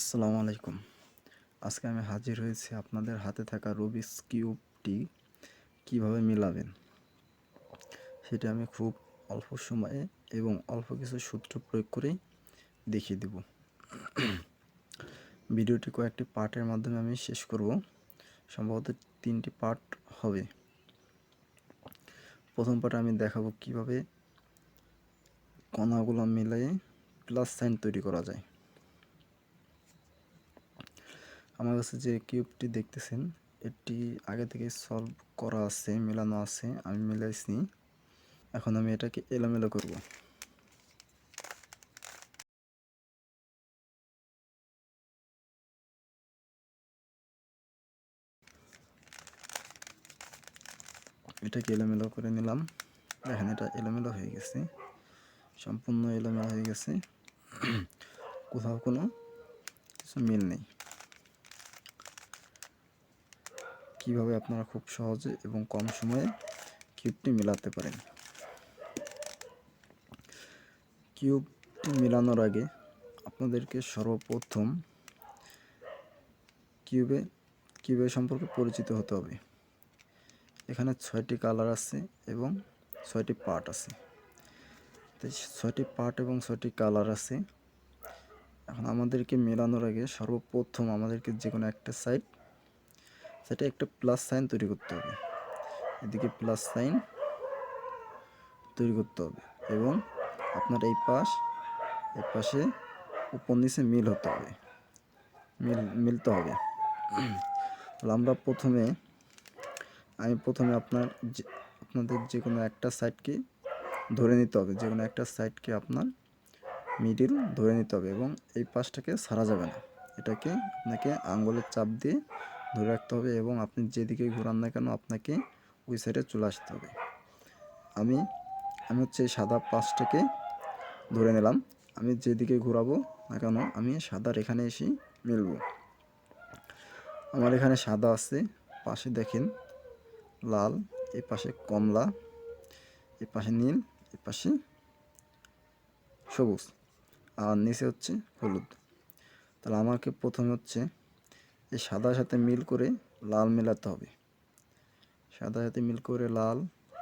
আসসালামু আলাইকুম। আজকে আমি হাজির হয়েছি আপনাদের হাতে থাকা রুবিক্স কিউবটি কিভাবে মিলাবেন সেটা আমি খুব অল্প সময়ে এবং অল্প কিছু সূত্র প্রয়োগ করেই দেখিয়ে দেব। ভিডিওটি কয়েকটি পার্টের মাধ্যমে আমি শেষ করব। সম্ভবত 3টি পার্ট হবে। প্রথম পার্টে আমি দেখাবো কিভাবে কণাগুলো মিলিয়ে প্লাস সাইন তৈরি করা যায়। আমার কাছে যে কিউবটি দেখতেছেন এটি আগে থেকে সলভ করা আছে, মেলানো আছে, আমি মিলাইছি। এখন আমি এটাকে এলোমেলো করব। এটাকে এলোমেলো করে নিলাম। দেখেন এটা এলোমেলো হয়ে গেছে, সম্পূর্ণ এলোমেলো হয়ে গেছে, কোথাও কোনো কিছু মিল নেই। কিভাবে আপনারা খুব সহজে এবং কম সময়ে কিউবটি মেলাতে পারেন। কিউবটি মেলানোর আগে আপনাদেরকে সর্বপ্রথম কিউবের সম্পর্কে পরিচিত হতে হবে। এখানে 6টি কালার আছে এবং 6টি পার্ট আছে। 6টি পার্ট এবং 6টি কালার আছে। এখন আমাদেরকে মেলানোর আগে সর্বপ্রথম আমাদেরকে যে কোনো একটা সাইড সেটা একটা প্লাস সাইন তৈরি করতে হবে। এদিকে প্লাস সাইন তৈরি করতে হবে এবং আপনার এই পাশে উপর নিচে মিল হতে হবে, মিলতে হবে। আমরা প্রথমে আপনাদের যে কোনো একটা সাইডকে ধরে নিতে হবে, যে কোনো একটা সাইডকে আপনার মিডিল ধরে নিতে হবে এবং এই পাশটাকে ছাড়া যাবে না। এটাকে আপনাকে আঙ্গুলের চাপ দিয়ে ধরে রাখতে হবে এবং আপনি যেদিকে ঘোরান না কেন আপনাকে ওই সাইডে চলে আসতে হবে। আমি হচ্ছে সাদা পাশটাকে ধরে নিলাম। আমি যেদিকে ঘোরাবো না কেন আমি সাদার এখানে এসে মিলব। আমার এখানে সাদা আছে, পাশে দেখেন লাল, এই পাশে কমলা, এই পাশে নীল, এই পাশে সবুজ, আর নিচে হচ্ছে হলুদ। তাহলে আমাকে প্রথমে হচ্ছে এই সাদার সাথে মিল করে লাল মেলাতে হবে। সাদার সাথে মিল করে লাল,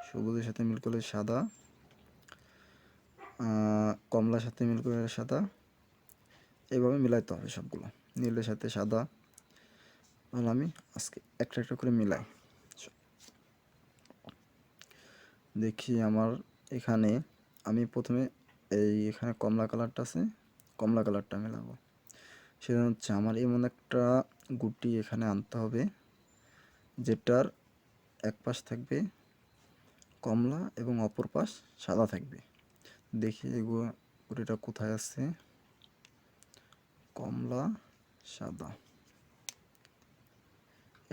সবুজের সাথে মিল করে সাদা, কমলার সাথে মিল করে সাদা, এইভাবে মিলাইতে হবে সবগুলো। নীলের সাথে সাদা। তাহলে আমি আজকে একটা একটা করে মিলাই দেখি। আমার এখানে আমি প্রথমে এখানে কমলা কালারটা আছে, কমলা কালারটা মেলাবো। সেটা হচ্ছে আমার এমন একটা গুটি এখানে আনতে হবে যেটার এক পাশ থাকবে কমলা এবং অপর পাশ সাদা থাকবে। দেখি এই গুটিটা কোথায় আছে, কমলা সাদা,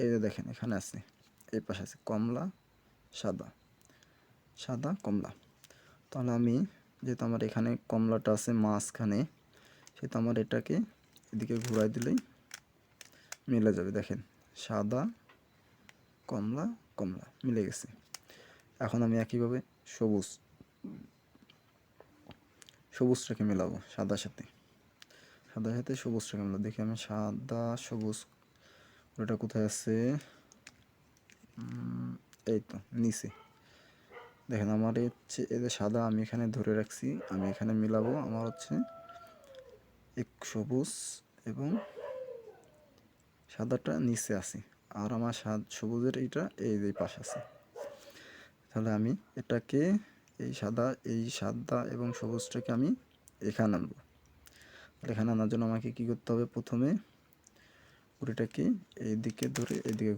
এই যে দেখেন এখানে আছে, এই পাশে আছে কমলা সাদা, সাদা কমলা। তাহলে আমি যেহেতু আমার এখানে কমলাটা আছে মাঝখানে, সেহেতু আমার এটাকে এদিকে ঘুরাই দিলেই মিলে যাবে। দেখেন সাদা কমলা কমলা মিলে গেছে। এখন আমি একইভাবে সবুজটাকে মেলাবো সাদার সাথে, সবুজটাকে মেলাবো। দেখি আমি সাদা সবুজ, ওটা কোথায় আছে, এই তো নিচে। দেখেন আমার হচ্ছে এই যে সাদা আমি এখানে ধরে রাখছি, আমি এখানে মিলাবো। আমার হচ্ছে এক সবুজ এবং সাদাটা নিচে আছে, আর আমার সবুজের এইটা এই যে পাশে আছে। তাহলে আমি এটাকে এই সাদা এবং সবুজটাকে আমি এখানে আনবো। এখানে আনার জন্য আমাকে কী করতে হবে, প্রথমে পুরিটাকে এইদিকে ধরে এইদিকে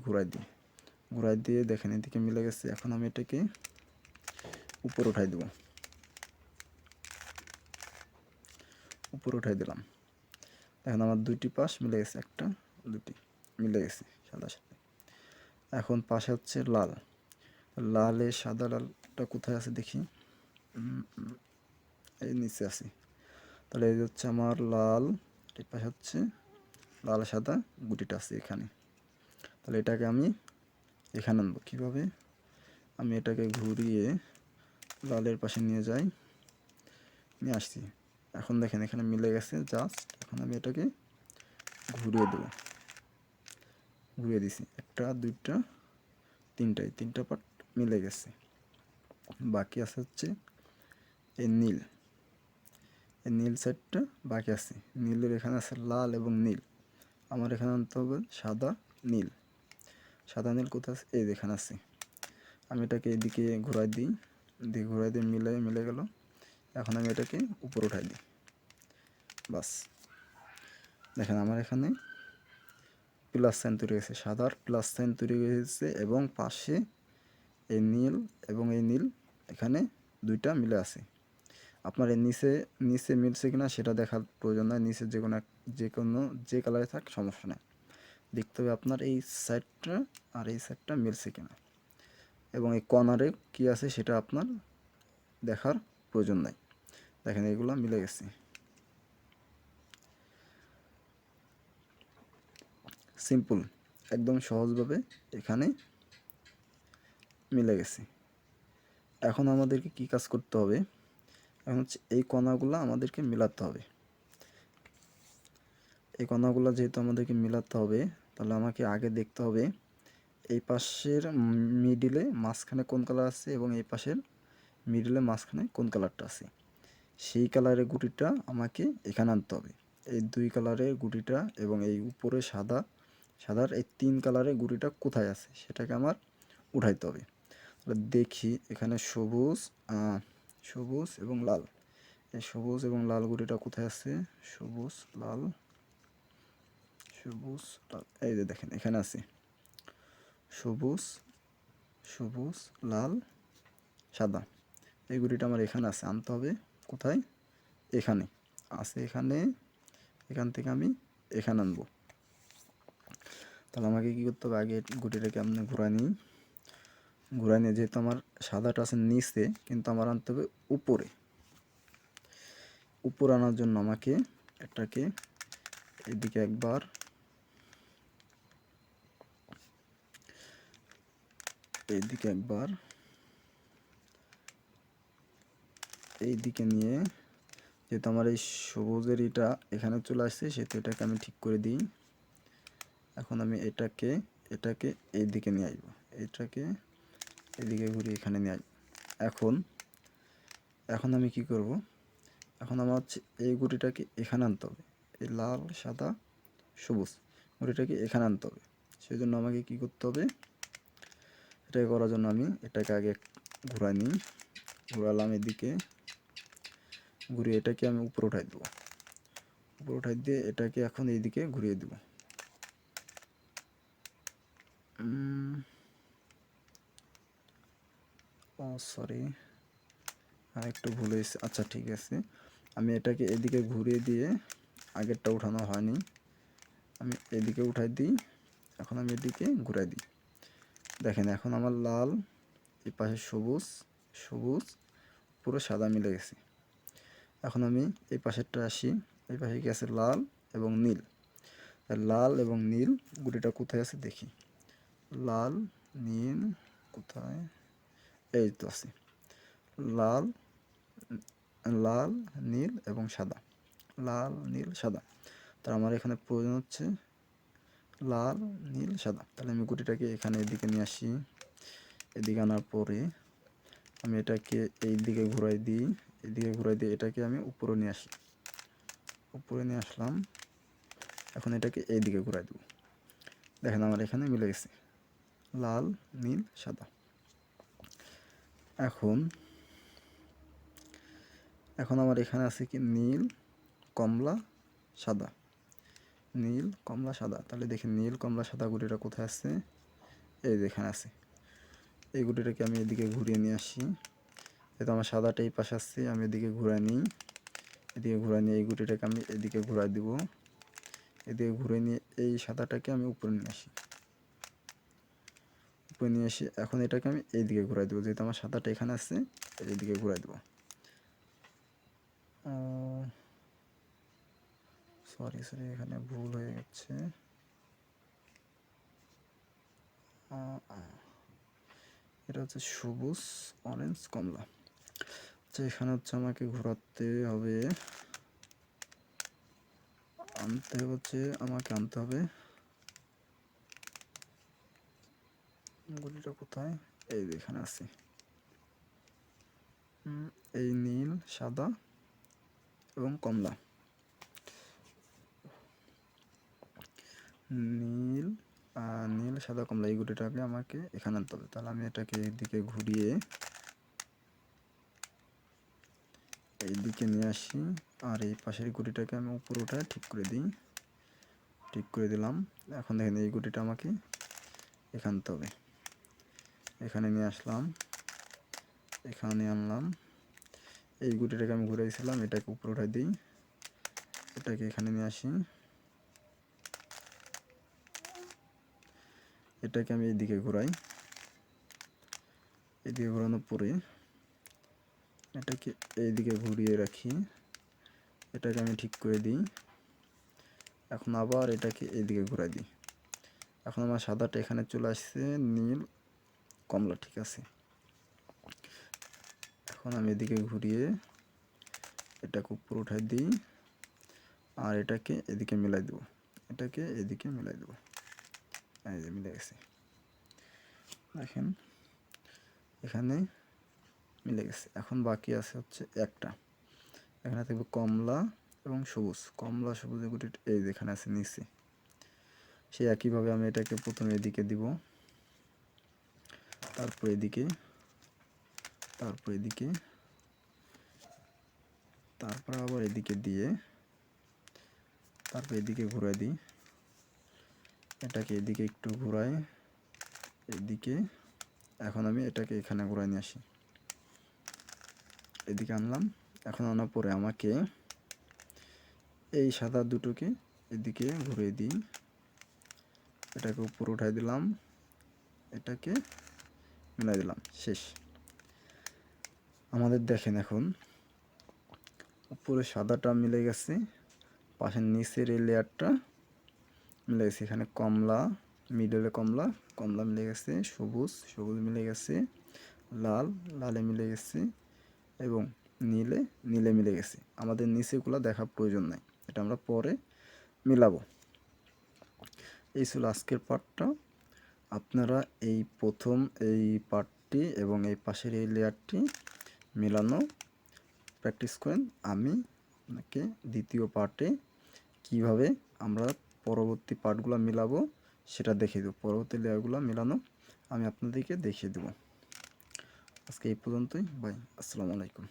ঘুরাই দিয়ে দেখেন এদিকে মিলে গেছে। এখন আমি এটাকে উপরে উঠাই দিলাম। এখন আমার দুইটি পাশ মিলে গেছে, একটা দুটি মিলে গেছে সাদার সাথে। এখন পাশে হচ্ছে লালের সাদা লালটা কোথায় আছে দেখি, এই নিচে আছে। তাহলে এই হচ্ছে আমার লাল, এই পাশে হচ্ছে লাল সাদা গুটিটা আছে এখানে। তাহলে এটাকে আমি এখানে আনবো কীভাবে, আমি এটাকে ঘুরিয়ে লালের পাশে নিয়ে আসছি। এখন দেখেন এখানে মিলে গেছে জাস্ট। এখন আমি এটাকে ঘুরিয়ে দেবো, ঘুরিয়ে দিছি, একটা দুইটা তিনটা পার্ট মিলে গেছে। বাকি আছে হচ্ছে এই নীল, এই নীল সাইডটা বাকি আছে। নীলের এখানে আছে লাল এবং নীল, আমার এখানে আনতে হবে সাদা নীল। সাদা নীল কোথায় আছে? এই এখানে আছে। আমি এটাকে এদিকে ঘোরাই দিই, ঘোরাই দিয়ে মিলে গেল। এখন আমি এটাকে উপরে উঠাই দিই, বাস। দেখেন আমার এখানে প্লাস সাইন তৈরি হয়েছে, সাদার প্লাস সাইন তৈরি হয়েছে, এবং পাশে এই নীল এবং এই নীল এখানে দুইটা মিলে আছে। আপনার এর নিচে মিলছে কিনা সেটা দেখার প্রয়োজন নয়, নিচে যে কালারে থাক সমস্যা নেই, দেখতে হবে আপনার এই সাইডটা আর এই সাইডটা মিলছে কিনা, এবং এই কর্নারে কি আছে সেটা আপনার দেখার প্রয়োজন নাই। দেখেন এগুলো মিলে গেছে, সিম্পল, একদম সহজভাবে এখানে মিলে গেছে। এখন আমাদেরকে কি কাজ করতে হবে? এখন হচ্ছে এই কণাগুলো আমাদেরকে মিলাতে হবে। এই কণাগুলো যেহেতু আমাদেরকে মিলাতে হবে, তাহলে আমাকে আগে দেখতে হবে এই পাশের মিডিলে মাঝখানে কোন কালার আছে এবং এই পাশের মিডিলে মাঝখানে কোন কালারটা আছে। সেই কালারের গুটিটা আমাকে এখানে আনতে হবে। এই দুই কালারের গুটিটা এবং এই উপরে সাদার এই তিন কালারের গুটিটা কোথায় আছে সেটাকে আমার উঠাইতে হবে। দেখি এখানে সবুজ এবং লাল, এই সবুজ এবং লাল গুটিটা কোথায় আছে? সবুজ লাল, এই যে দেখেন এখানে আছে সবুজ লাল সাদা, এই গুটিটা আমার এখানে আছে, আনতে হবে কোথায়? এখানে আছে, এখান থেকে আমি এখানে আনবো। তাহলে আমাকে কি করতে হবে? আগে গুটিটাকে আপনি ঘুরাই নিয়ে, যেহেতু আমার সাদাটা আছে নিচে, কিন্তু আমার আনতে হবে উপরে আনার জন্য আমাকে এটাকে এদিকে একবার, এইদিকে নিয়ে, যেহেতু আমার এই সবুজের এটা এখানে চলে আসছে, সেহেতু এটাকে আমি ঠিক করে দিই। এখন আমি এটাকে এইদিকে নিয়ে আসবো, এটাকে এদিকে ঘুরিয়ে এখানে নিয়ে আসবো। এখন আমি কি করব? এখন আমার হচ্ছে এই গুটিটাকে এখানে আনতে হবে, এই লাল সাদা সবুজ গুটিটাকে এখানে আনতে হবে। সেই জন্য আমাকে কি করতে হবে? এটাকে করার জন্য আমি এটাকে আগে ঘোরালাম এদিকে, ঘুরিয়ে এটাকে আমি উপরে উঠাই দেবো, দিয়ে এটাকে এখন এইদিকে ঘুরিয়ে দেবো। সরি, আর একটু ভুল হয়েছে। আচ্ছা ঠিক আছে, আমি এটাকে এদিকে ঘুরিয়ে দিয়ে, আগেরটা উঠানো হয়নি, আমি এদিকে উঠাই দিই। এখন আমি এদিকে ঘুরাই দিই। দেখেন এখন আমার লাল, এই পাশে সবুজ পুরো সাদা মিলে গেছে। এখন আমি এই পাশেরটা আসি, এই পাশে কি আছে? লাল এবং নীল গুটিটা কোথায় আছে দেখি। লাল নীল কোথায়? এই তো আছে, লাল নীল এবং সাদা, তার আমার এখানে প্রয়োজন হচ্ছে লাল নীল সাদা। তাহলে আমি গুটিটাকে এখানে এদিকে নিয়ে আসি, এদিকে আনার পরে আমি এটাকে এই দিকে ঘুরাই দিই, এটাকে আমি উপরে নিয়ে আসলাম। এখন এটাকে এই দিকে ঘুরাই দেব। দেখেন আমার এখানে মিলে গেছে লাল নীল সাদা। এখন আমার এখানে আছে কি? নীল কমলা সাদা, তাহলে দেখি নীল কমলা সাদা গুটিটা কোথায় আছে? এই যেখানে আছে। এই গুটিটাকে আমি এদিকে ঘুরিয়ে নিয়ে আসি, যেহেতু আমার সাদাটা এই পাশে আসছে, আমি এদিকে ঘুরাই নিই, এই গুটিটাকে আমি এদিকে ঘুরাই দিব, এদিকে ঘুরে নিয়ে এই সাদাটাকে আমি উপরে নিয়ে আসি, এখন এটাকে আমি এইদিকে ঘুরাই দেবো, যেহেতু আমার সাদাটা এখানে আছে, এইদিকে ঘুরাই দেবো। সরি এখানে ভুল হয়ে গেছে। এটা হচ্ছে সবুজ অরেঞ্জ কমলা। আচ্ছা এখানে হচ্ছে আমাকে ঘোরাতে হবে আনতে হচ্ছে, আমাকে আনতে হবে গুলিটা কোথায়, এই এখানে আছে। এই নীল, সাদা এবং কমলা, নীল নীল, সাদা, কমলা, এই গুটিটাকে আমাকে এখানে আনতে হবে। তাহলে আমি এটাকে এইদিকে ঘুরিয়ে এইদিকে নিয়ে আসি, আর এই পাশের গুটিটাকে আমি উপরে উঠায় ঠিক করে দিই। ঠিক করে দিলাম। এখন দেখেন এই গুটিটা আমাকে এখানে আনতে হবে। এখানে নিয়ে আসলাম, এখানে আনলাম। এই গুটিটাকে আমি ঘুরাইছিলাম, এটাকে উপরে উঠাই দিই, এটাকে এখানে নিয়ে আসি, এটাকে আমি এইদিকে ঘুরাই। এদিকে ঘোরানোর পরে এটাকে এইদিকে ঘুরিয়ে রাখি, এটাকে আমি ঠিক করে দিই। এখন আবার এটাকে এইদিকে ঘুরাই দিই। এখন আমার সাদাটা এখানে চলে আসছে, নীল, কমলা, ঠিক আছে। এখন আমি এদিকে ঘুরিয়ে এটাকে উপরে উঠাই দিই, আর এটাকে এদিকে মিলাই দেবো, এটাকে এদিকে মিলাই দেবো। এই যে মিলে গেছে, দেখেন এখানে মিলে গেছে। এখন বাকি আছে হচ্ছে একটা, এখানে থাকবে কমলা এবং সবুজ। কমলা সবুজের গুটি এই যেখানে আছে নিচে। সেই একইভাবে আমি এটাকে প্রথমে এদিকে দিব, তারপর এদিকে, তারপর এদিকে, তারপর আবার এদিকে দিয়ে, তারপর এদিকে ঘুরাই দিই, এটাকে এদিকে একটু ঘুরাই, এদিকে। এখন আমি এটাকে এখানে ঘুরাই নিয়ে আসি, এদিকে আনলাম। এখন আনার পরে আমাকে এই সাদা দুটোকে এদিকে ঘুরিয়ে দিই, এটাকে উপরে উঠাই দিলাম, এটাকে মিলাই দিলাম, শেষ। আমাদের দেখেন এখন উপরে সাদাটা মিলে গেছে, পাশের নিচের এই লেয়ারটা মিলে গেছে। এখানে কমলা, মিডলে কমলা, কমলা মিলে গেছে, সবুজ, সবুজ মিলে গেছে, লাল, লালে মিলে গেছে, এবং নীলে, নীলে মিলে গেছে। আমাদের নিচেগুলো দেখার প্রয়োজন নাই, এটা আমরা পরে মিলাবো। এই ছিল আজকের পার্টটা। আপনারা এই প্রথম এই পার্টটি এবং এই পাশের এই লেয়ারটি মেলানো প্র্যাকটিস করেন। আমি আপনাকে দ্বিতীয় পার্টে কিভাবে আমরা পরবর্তী পার্টগুলো মিলাবো সেটা দেখিয়ে দেবো। পরবর্তী লেয়ারগুলো মেলানো আমি আপনাদেরকে দেখিয়ে দেবো। আজকে এই পর্যন্তই, বাই, আসসালামু আলাইকুম।